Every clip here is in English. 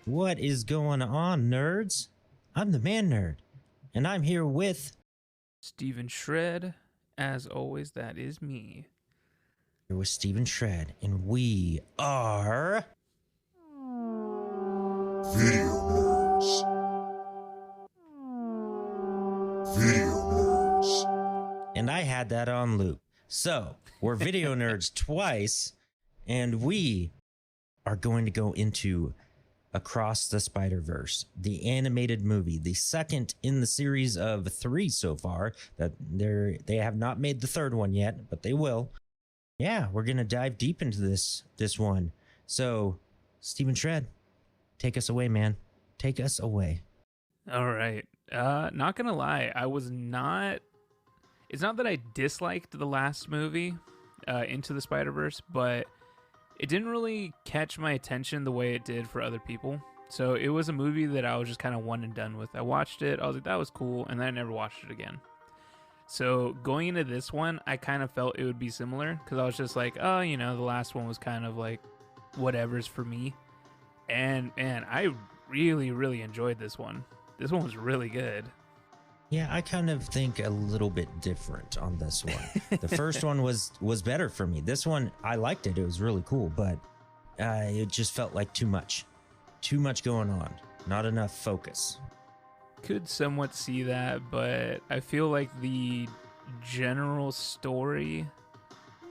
What is going on, nerds? I'm the ManNerd, and I'm here with StephenShred, as always, that is me. StephenShred, and we are Video nerds. Video nerds. and I had that on loop. So we're video nerds twice, and we are going to go into Across the Spiderverse, the animated movie, the second in the series of 3 so far. That they have not made the third one yet, but they will. Yeah, we're gonna dive deep into this one. So, StephenShred, take us away, man. Take us away. All right. Not gonna lie, it's not that I disliked the last movie, Into the Spider-Verse, but it didn't really catch my attention the way it did for other people. So it was a movie that I was just kind of one and done with. I watched it, I was like, that was cool, and then I never watched it again. So going into this one, I kind of felt it would be similar, because I was just like, oh, the last one was kind of like whatever's for me. And man, I really, really enjoyed this one. This one was really good. Yeah, I kind of think a little bit different on this one. The first one was better for me. This one, I liked it. It was really cool, but it just felt like too much going on. Not enough focus. Could somewhat see that, but I feel like the general story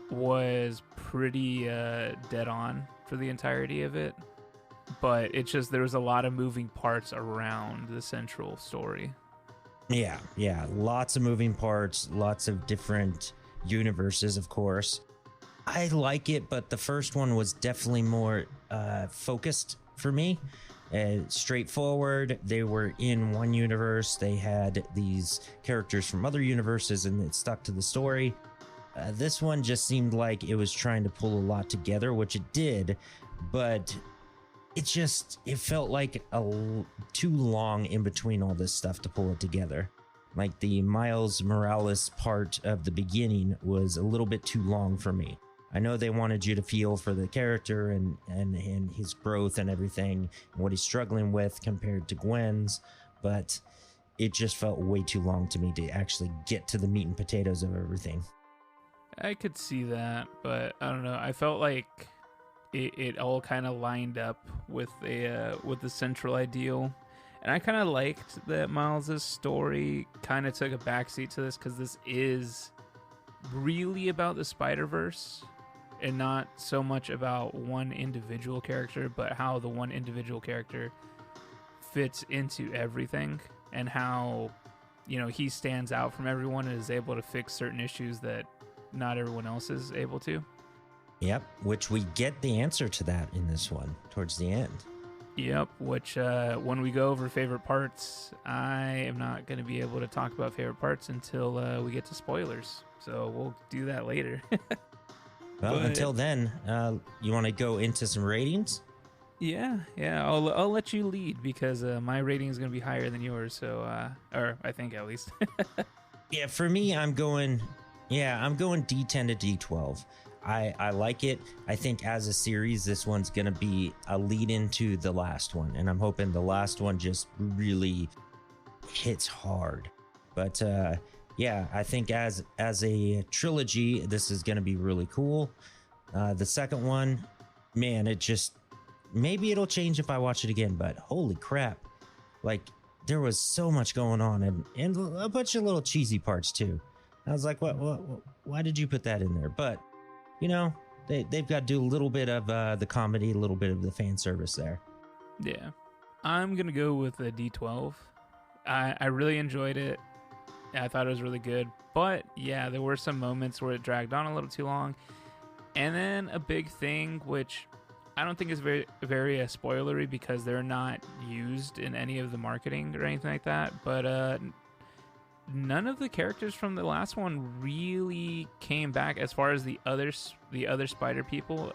was pretty dead on for the entirety of it. But it's just there was a lot of moving parts around the central story. Yeah. Lots of moving parts, lots of different universes, of course. I like it, but the first one was definitely more focused for me. Straightforward. They were in one universe. They had these characters from other universes, and it stuck to the story. This one just seemed like it was trying to pull a lot together, which it did, but it felt like too long in between all this stuff to pull it together. Like the Miles Morales part of the beginning was a little bit too long for me. I know they wanted you to feel for the character and his growth and everything, and what he's struggling with compared to Gwen's, but it just felt way too long to me to actually get to the meat and potatoes of everything. I could see that, but I don't know. I felt like it all kind of lined up with the central ideal, and I kind of liked that Miles's story kind of took a backseat to this, because this is really about the Spider-Verse and not so much about one individual character, but how the one individual character fits into everything, and how he stands out from everyone and is able to fix certain issues that not everyone else is able to. Yep, which we get the answer to that in this one towards the end. Yep, which when we go over favorite parts, I am not going to be able to talk about favorite parts until we get to spoilers. So we'll do that later. Well, until then, you want to go into some ratings? Yeah, I'll let you lead, because my rating is going to be higher than yours. So, or I think at least. Yeah, for me, I'm going D10 to D12. I like it. I think as a series, this one's going to be a lead into the last one. And I'm hoping the last one just really hits hard. But I think as a trilogy, this is going to be really cool. The second one, man, maybe it'll change if I watch it again. But holy crap. Like, there was so much going on, and a bunch of little cheesy parts too. I was like, what, why did you put that in there? But they've got to do a little bit of the comedy, a little bit of the fan service there. Yeah. I'm going to go with a D12. I really enjoyed it. I thought it was really good. But, yeah, there were some moments where it dragged on a little too long. And then a big thing, which I don't think is very, very spoilery, because they're not used in any of the marketing or anything like that. But none of the characters from the last one really came back, as far as the other Spider people,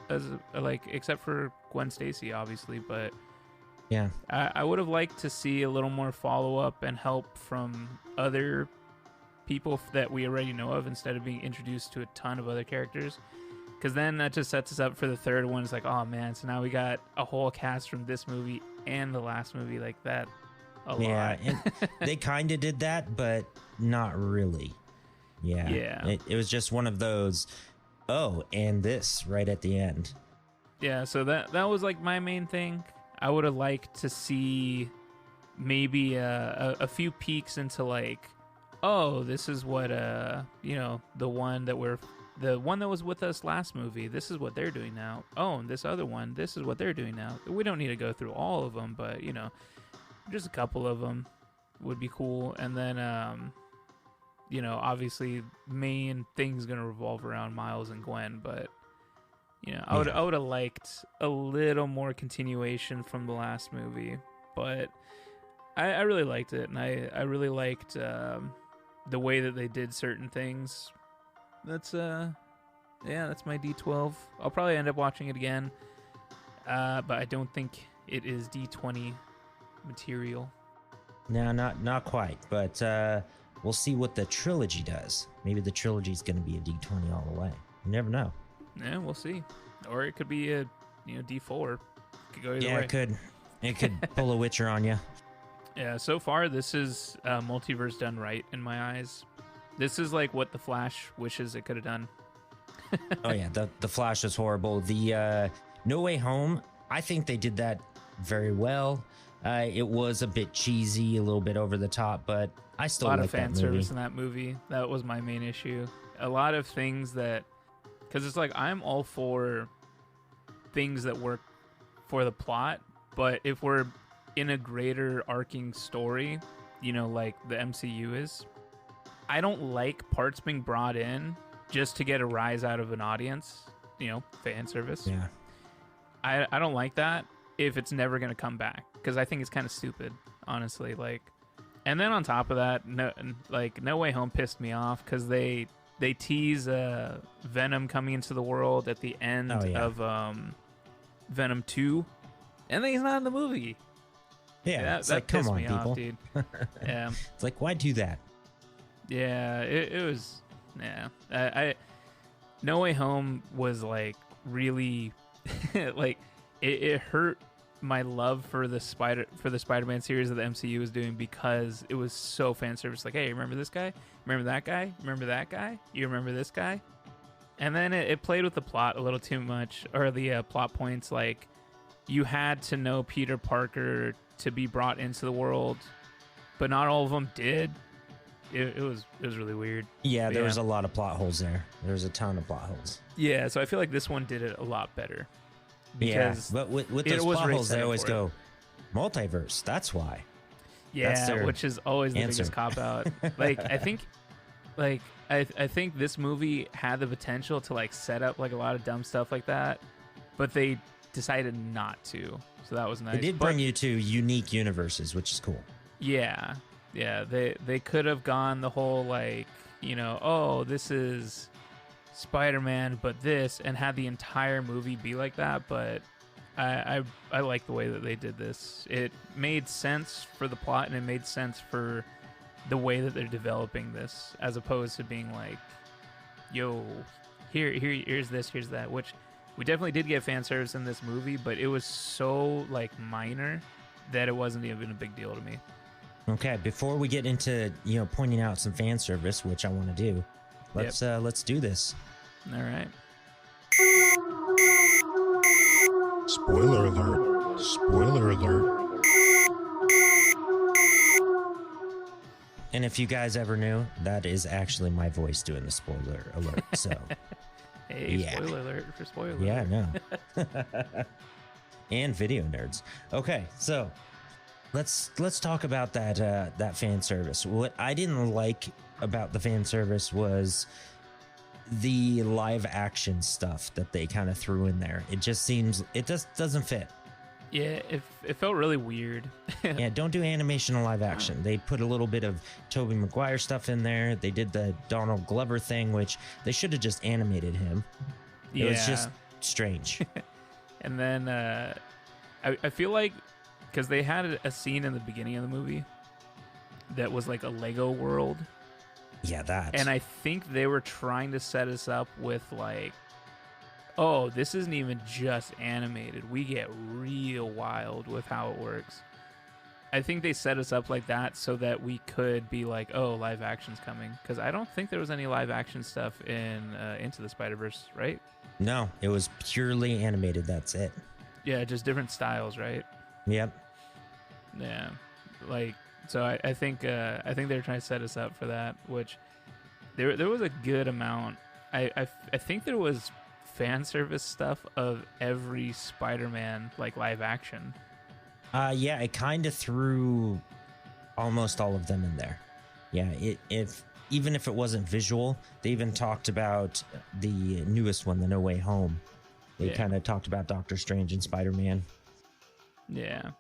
except for Gwen Stacy, obviously. But yeah, I would have liked to see a little more follow up and help from other people that we already know of, instead of being introduced to a ton of other characters. Because then that just sets us up for the third one. It's like, oh man, so now we got a whole cast from this movie and the last movie like that a Yeah, lot. and they kind of did that, but not really. Yeah. Yeah. It was just one of those, oh, and this right at the end. Yeah, so that was like my main thing. I would have liked to see maybe a few peeks into like, oh, this is what you know, the one that was with us last movie, this is what they're doing now. Oh, and this other one, this is what they're doing now. We don't need to go through all of them, but you know, just a couple of them would be cool. And then you know, obviously main thing's gonna revolve around Miles and Gwen, but you know, I would have liked a little more continuation from the last movie, but I really liked it, and I really liked the way that they did certain things. That's that's my D12. I'll probably end up watching it again, but I don't think it is D20 material. No, not quite, but we'll see what the trilogy does. Maybe the trilogy's going to be a D20 all the way. You never know. Yeah, we'll see. Or it could be a D4. Could go either way. It could pull a Witcher on you. Yeah, so far this is multiverse done right in my eyes. This is like what the Flash wishes it could have done. Oh yeah, the Flash is horrible. The No Way Home, I think they did that very well. It was a bit cheesy, a little bit over the top, but I still like that movie. A lot of fan service in that movie. That was my main issue. A lot of things that, because it's like I'm all for things that work for the plot, but if we're in a greater arcing story, you know, like the MCU is, I don't like parts being brought in just to get a rise out of an audience, you know, fan service. Yeah. I don't like that if it's never going to come back, because I think it's kind of stupid, honestly. Like, and then on top of that, No Way Home pissed me off because they tease Venom coming into the world at the end of Venom 2, and then he's not in the movie. Yeah, it's like, come on, people. Off, dude. Yeah. It's like, why do that? Yeah, it was. Yeah, No Way Home was like really, like it hurt my love for the Spider-Man series that the MCU was doing, because it was so fan service. Like, hey, remember this guy? Remember that guy? Remember that guy? You remember this guy? And then it played with the plot a little too much, or the plot points. Like, you had to know Peter Parker to be brought into the world, but not all of them did. It was really weird. Yeah, there was a lot of plot holes there. There was a ton of plot holes. Yeah, so I feel like this one did it a lot better. Yeah, but with those plot holes, they always go multiverse. That's why. Yeah, which is always the biggest cop out. Like, I think, I think this movie had the potential to like set up like a lot of dumb stuff like that, but they decided not to. So that was nice. It did bring you to unique universes, which is cool. Yeah. Yeah, they could have gone the whole, like, you know, oh, this is Spider-Man, but this, and had the entire movie be like that. But I like the way that they did this. It made sense for the plot, and it made sense for the way that they're developing this, as opposed to being like, yo, here's this, here's that. Which we definitely did get fan service in this movie, but it was so like minor that it wasn't even a big deal to me. Okay, before we get into, you know, pointing out some fan service, which I want to do, let's do this. All right. Spoiler alert. Spoiler alert. And if you guys ever knew, that is actually my voice doing the spoiler alert. So, hey, yeah. Spoiler alert for spoiler. Yeah, no. And video nerds. Okay, so let's talk about that fan service. What I didn't like about the fan service was the live action stuff that they kind of threw in there. It just doesn't fit. Yeah, it felt really weird. Yeah, don't do animation or live action. They put a little bit of Tobey Maguire stuff in there. They did the Donald Glover thing, which they should have just animated him. It was just strange. And then I feel like, because they had a scene in the beginning of the movie that was like a Lego world. Yeah, that. And I think they were trying to set us up with like Oh, this isn't even just animated. We get real wild with how it works. I think they set us up like that so that we could be like, oh, live action's coming. Because I don't think there was any live action stuff in Into the Spider-Verse, right? No, it was purely animated. That's it. Yeah, just different styles, right? Yep. Yeah, like so. I think they're trying to set us up for that. Which there was a good amount. I think there was fan service stuff of every Spider-Man like live action. Yeah, it kind of threw almost all of them in there. Yeah, even if it wasn't visual, they even talked about the newest one, the No Way Home. They kind of talked about Doctor Strange and Spider-Man. Yeah,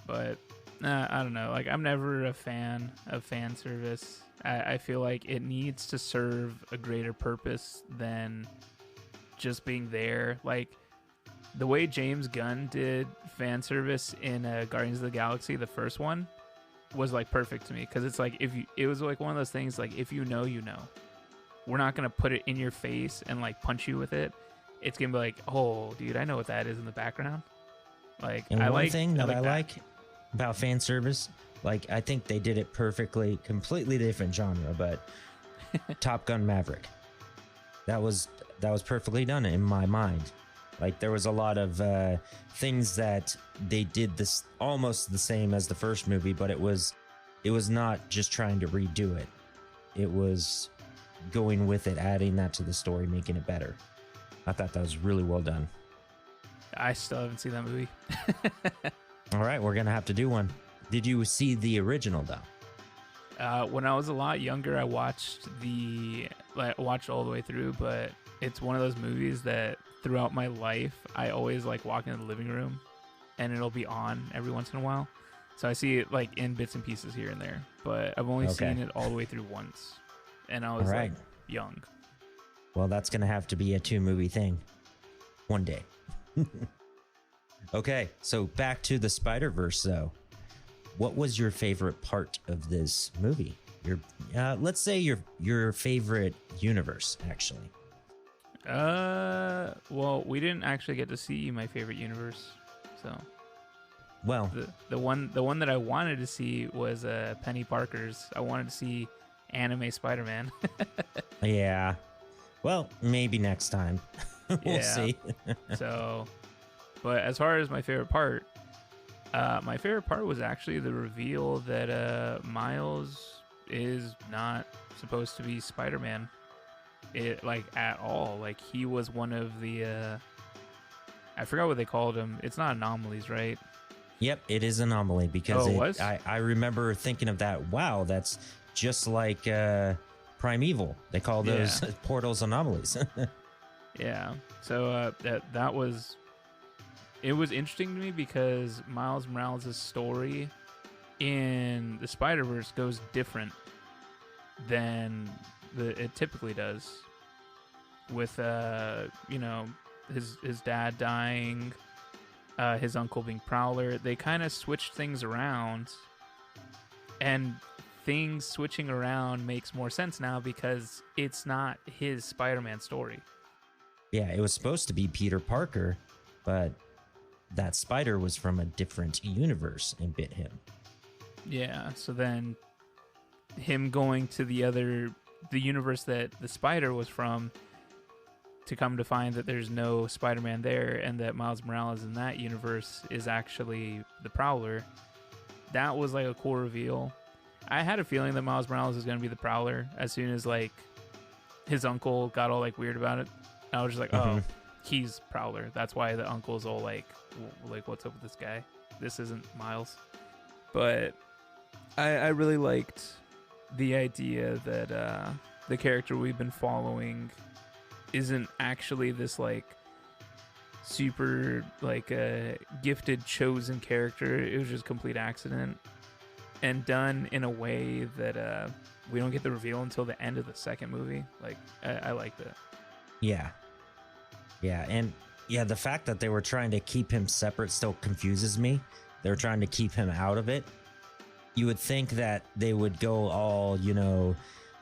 but I don't know. Like, I'm never a fan of fan service. I feel like it needs to serve a greater purpose than just being there. Like, the way James Gunn did fan service in Guardians of the Galaxy, the first one, was like perfect to me, because it's like, it was like one of those things, like, if you know, you know. We're not gonna put it in your face and like punch you with it. It's gonna be like, oh, dude, I know what that is in the background. Like, and one thing that I like about fan service, like, I think they did it perfectly, completely different genre, but Top Gun Maverick, that was perfectly done in my mind. Like, there was a lot of things that they did this almost the same as the first movie, but it was not just trying to redo it. It was going with it, adding that to the story, making it better. I thought that was really well done. I still haven't seen that movie. All right, we're gonna have to do one. Did you see the original though? When I was a lot younger, I watched all the way through, but it's one of those movies that throughout my life, I always like walk in the living room and it'll be on every once in a while. So I see it like in bits and pieces here and there, but I've only seen it all the way through once. And I was like young. Well, that's going to have to be a 2-movie thing one day. Okay, so back to the Spider-Verse though. What was your favorite part of this movie? Let's say your favorite universe, actually. Well, we didn't actually get to see my favorite universe, so. Well, the one that I wanted to see was Penny Parker's. I wanted to see anime Spider-Man. Yeah. Well, maybe next time. We'll see. So, but as far as my favorite part was actually the reveal that Miles is not supposed to be Spider-Man. It like at all. Like, he was one of the I forgot what they called him. It's not anomalies, right? Yep, it is anomaly, because it was? I remember thinking of that. Wow, that's just like Primeval. They call those portals anomalies. Yeah. So that was interesting to me, because Miles Morales' story in the Spider-Verse goes different than it typically does, with his dad dying, his uncle being Prowler. They kind of switched things around, and things switching around makes more sense now because it's not his Spider-Man story. Yeah, it was supposed to be Peter Parker, but that spider was from a different universe and bit him. Yeah, so then him going to the universe that the spider was from, to come to find that there's no Spider-Man there, and that Miles Morales in that universe is actually the Prowler. That was like a cool reveal. I had a feeling that Miles Morales was going to be the Prowler as soon as like his uncle got all like weird about it. I was just like, oh, he's Prowler. That's why the uncle's all like, what's up with this guy? This isn't Miles. But I really liked the idea that the character we've been following isn't actually this like super like gifted chosen character. It was just complete accident, and done in a way that we don't get the reveal until the end of the second movie. Like, I liked it. Yeah, and the fact that they were trying to keep him separate still confuses me. They were trying to keep him out of it. You would think that they would go all,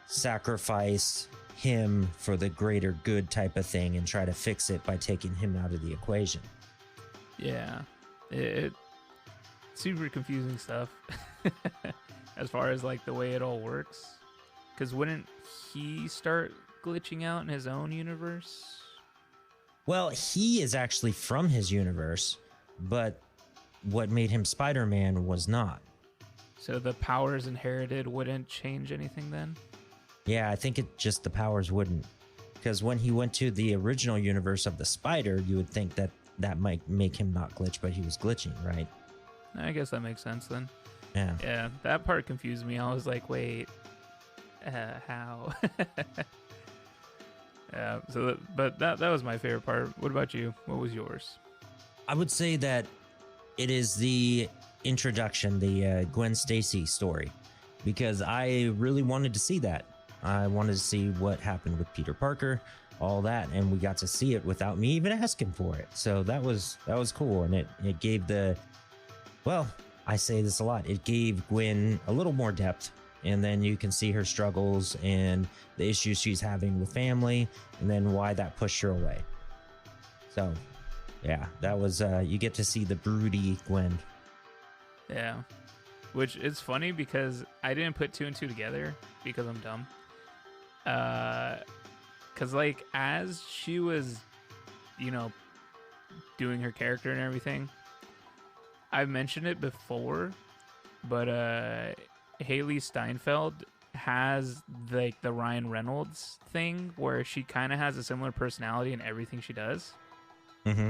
sacrifice him for the greater good type of thing and try to fix it by taking him out of the equation. Yeah, it super confusing stuff as far as like the way it all works. Because wouldn't he start glitching out in his own universe? Well, he is actually from his universe, but what made him Spider-Man was not. So the powers inherited wouldn't change anything then? Yeah, I think the powers wouldn't. Because when he went to the original universe of the Spider, you would think that might make him not glitch, but he was glitching, right? I guess that makes sense then. Yeah. Yeah, that part confused me. I was like, wait, how? Yeah, but that was my favorite part. What about you? What was yours? I would say that it is the introduction, the Gwen Stacy story, because I really wanted to see that. I wanted to see what happened with Peter Parker, all that, and we got to see it without me even asking for it. So that was cool, and it gave I say this a lot, it gave Gwen a little more depth, and then you can see her struggles and the issues she's having with family, and then why that pushed her away. So yeah, that was you get to see the broody Gwen. Yeah, which is funny because I didn't put two and two together because I'm dumb. Because like as she was, doing her character and everything, I've mentioned it before, but Haley Steinfeld has like the Ryan Reynolds thing where she kind of has a similar personality in everything she does. Mm-hmm.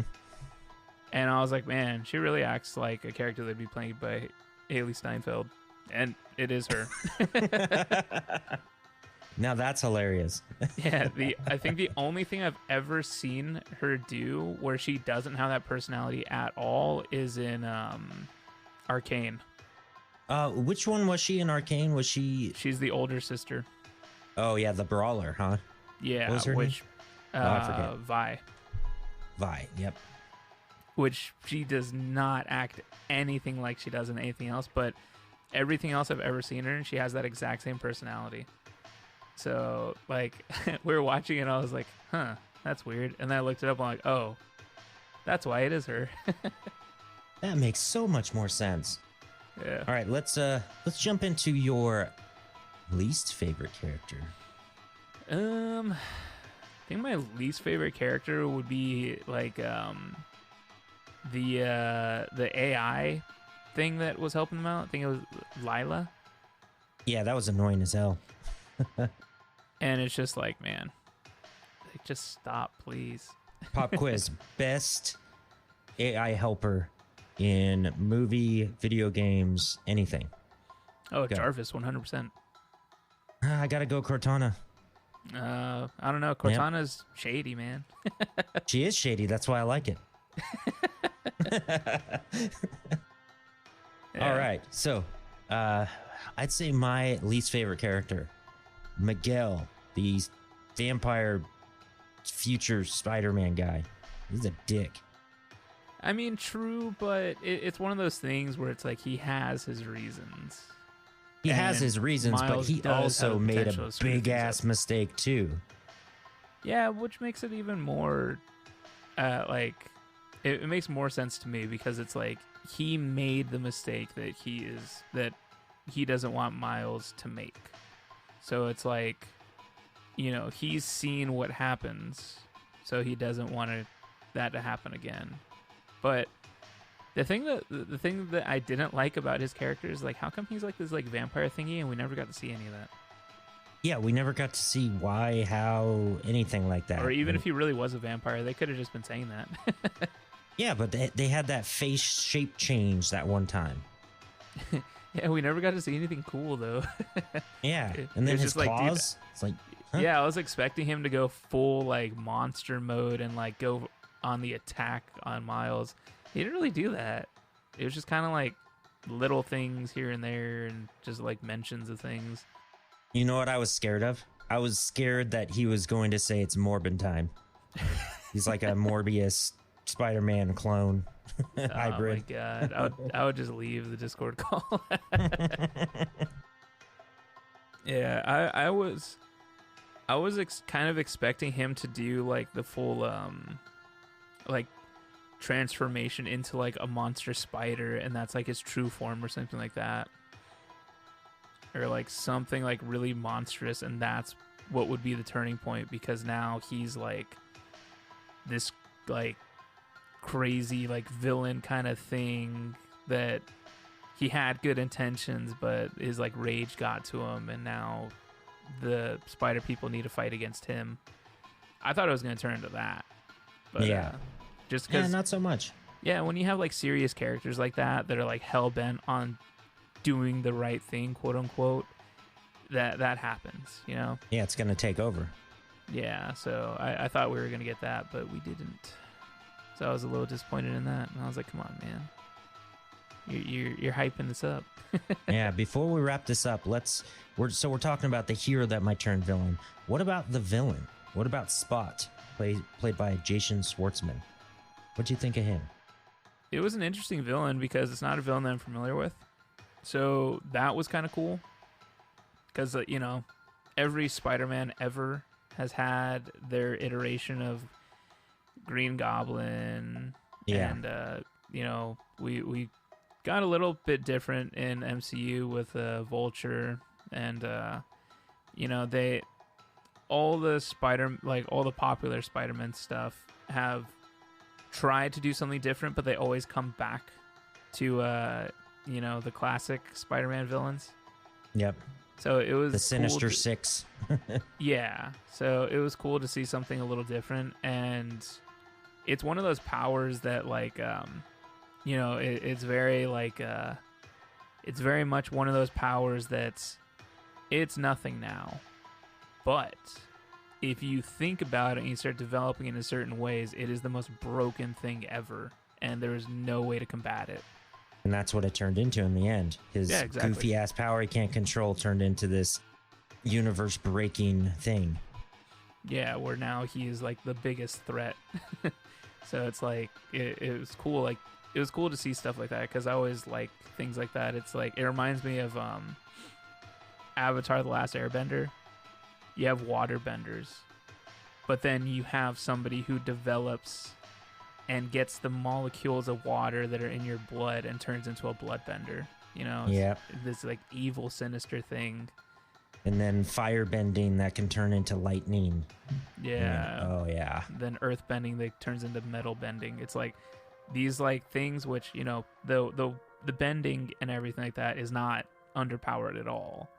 And I was like, man, she really acts like a character that'd be played by Haley Steinfeld. And it is her. Now that's hilarious. Yeah, I think the only thing I've ever seen her do where she doesn't have that personality at all is in Arcane. Which one was she in Arcane? She's the older sister. Oh yeah, the brawler, huh? Yeah, what was her name? I forget. Vi, yep. Which she does not act anything like she does in anything else, but everything else I've ever seen her in, she has that exact same personality. So, like, we were watching it, and I was like, huh, that's weird. And then I looked it up, and I'm like, oh, that's why it is her. That makes so much more sense. Yeah. All right, let's jump into your least favorite character. I think my least favorite character would be like the AI thing that was helping them out. I think it was Lila. Yeah, that was annoying as hell. And it's just like, man, like, just stop, please. Pop quiz: best AI helper in movie, video games, anything. Oh, Go. Jarvis, 100%. I gotta go Cortana. I don't know. Cortana's shady, man. She is shady. That's why I like it. Yeah. All right. So, I'd say my least favorite character, Miguel, the vampire future Spider-Man guy. He's a dick. I mean, true, but it's one of those things where it's like he has his reasons. He has his reasons, but he also made a big-ass mistake, too. Yeah, which makes it even more, it makes more sense to me because it's like he made the mistake that he doesn't want Miles to make. So it's like, he's seen what happens, so he doesn't want that to happen again. But the thing that I didn't like about his character is like, how come he's like this like vampire thingy and we never got to see any of that? Yeah, we never got to see why, how, anything like that. Or even if he really was a vampire, they could have just been saying that. Yeah, but they had that face shape change that one time. Yeah, we never got to see anything cool though. Yeah, and then his just claws. It's like, huh? Yeah, I was expecting him to go full like monster mode and like go on the attack on Miles. He didn't really do that. It was just kind of like little things here and there and just like mentions of things. You know what I was scared of? I was scared that he was going to say it's Morbin time. He's like a Morbius Spider-Man clone hybrid. Oh my god. I would just leave the Discord call. Yeah, I was kind of expecting him to do like the full like transformation into like a monster spider, and that's like his true form or something like that, or like something like really monstrous, and that's what would be the turning point, because now he's like this like crazy like villain kind of thing that he had good intentions, but his like rage got to him, and now the spider people need to fight against him. I thought it was going to turn into that, but Yeah. just because not so much. yeah, when you have like serious characters like that are like hell-bent on doing the right thing, quote unquote, that happens, you know? Yeah, it's going to take over. Yeah, so I thought we were going to get that, but we didn't. So I was a little disappointed in that, and I was like, come on, man. You're hyping this up. Yeah, before we wrap this up, we're talking about the hero that might turn villain. What about the villain? What about Spot, played by Jason Schwartzman? What do you think of him? It was an interesting villain because it's not a villain that I'm familiar with. So that was kind of cool. Because, you know, every Spider-Man ever has had their iteration of Green Goblin. Yeah. And, you know, we got a little bit different in MCU with Vulture. And, you know, all the popular Spider-Man stuff have tried to do something different, but they always come back to, you know, the classic Spider-Man villains. Yep. So it was the Sinister cool Six. Yeah. So it was cool to see something a little different, and it's one of those powers that, like, you know, it's very like, it's very much one of those powers that's, it's nothing now, but if you think about it and you start developing it in certain ways, it is the most broken thing ever, and there is no way to combat it. And that's what it turned into in the end. His goofy ass power he can't control turned into this universe breaking thing. Yeah, where now he is like the biggest threat. So it's like it was cool. Like it was cool to see stuff like that, because I always like things like that. It's like it reminds me of Avatar: The Last Airbender. You have water benders, but then you have somebody who develops and gets the molecules of water that are in your blood and turns into a bloodbender. You know, this like evil, sinister thing. And then fire bending that can turn into lightning. Yeah. Oh yeah. Then earth bending that turns into metal bending. It's like these like things which, you know, the bending and everything like that is not underpowered at all.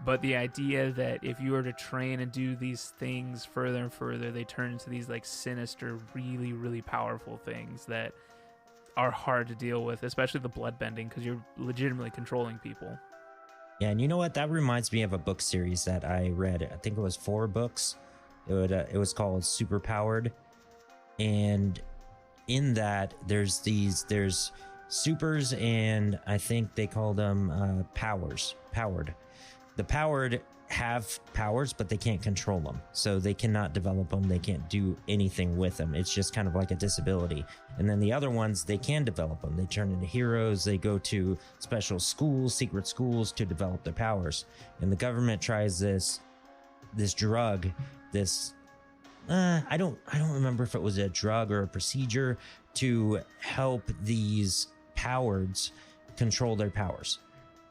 But the idea that if you were to train and do these things further and further, they turn into these like sinister, really, really powerful things that are hard to deal with, especially the blood bending, because you're legitimately controlling people. Yeah, and you know what? That reminds me of a book series that I read. I think it was 4 books. It was called Superpowered. And in that, there's supers, and I think they call them powered. The powered have powers, but they can't control them. So they cannot develop them. They can't do anything with them. It's just kind of like a disability. And then the other ones, they can develop them. They turn into heroes. They go to special schools, secret schools, to develop their powers. And the government tries this drug, I don't remember if it was a drug or a procedure to help these powereds control their powers.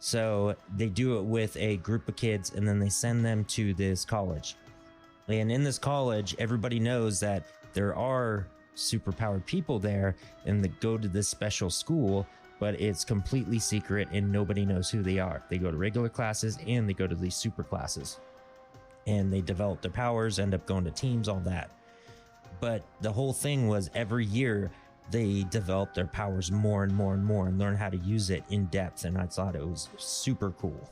So they do it with a group of kids, and then they send them to this college. And in this college, everybody knows that there are superpowered people there, and they go to this special school, but it's completely secret and nobody knows who they are. They go to regular classes and they go to these super classes. And they develop their powers, end up going to teams, all that. But the whole thing was every year, they develop their powers more and more and more and learn how to use it in depth. And I thought it was super cool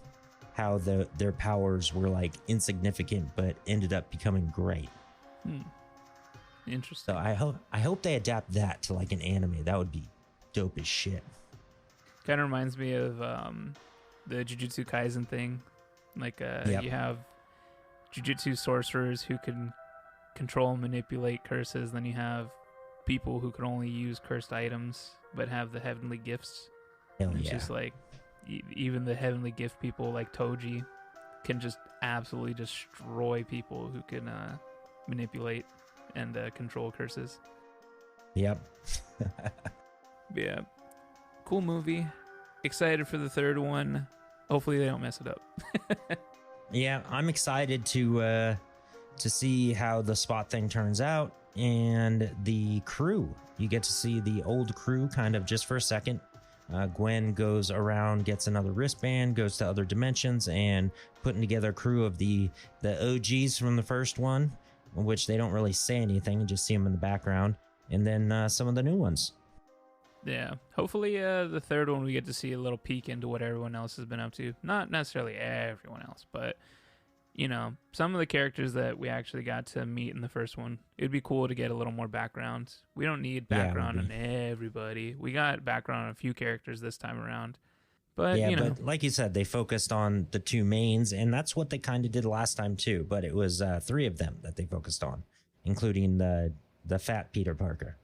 how their powers were like insignificant, but ended up becoming great. Interesting. So I hope they adapt that to like an anime. That would be dope as shit. Kind of reminds me of the Jujutsu Kaisen thing. Like you have Jujutsu sorcerers who can control and manipulate curses. Then you have people who can only use cursed items but have the heavenly gifts. Hell it's yeah. just like even the heavenly gift people like Toji can just absolutely destroy people who can manipulate and control curses. Yep. Yeah, cool movie. Excited for the third one. Hopefully they don't mess it up. Yeah, I'm excited to see how the Spot thing turns out, and the crew. You get to see the old crew kind of just for a second. Gwen goes around, gets another wristband, goes to other dimensions, and putting together a crew of the OGs from the first one, which they don't really say anything, you just see them in the background, and then some of the new ones. Yeah, hopefully the third one we get to see a little peek into what everyone else has been up to. Not necessarily everyone else, but you know, some of the characters that we actually got to meet in the first one. It'd be cool to get a little more background. We don't need background on everybody. We got background on a few characters this time around. But, yeah, you know. but like you said, they focused on the two mains, and that's what they kind of did last time too. But it was 3 of them that they focused on, including the fat Peter Parker.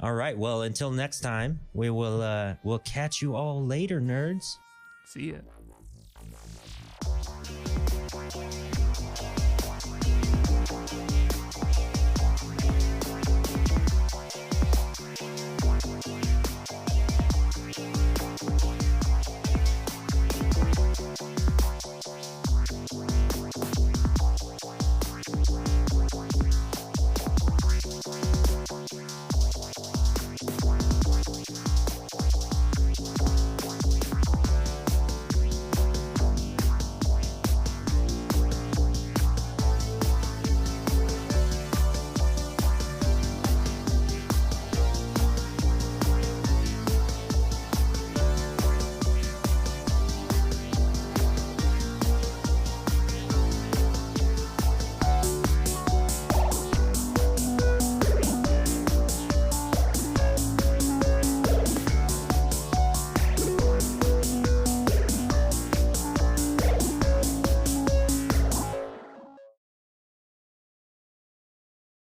All right. Well, until next time, we'll catch you all later, nerds. See ya.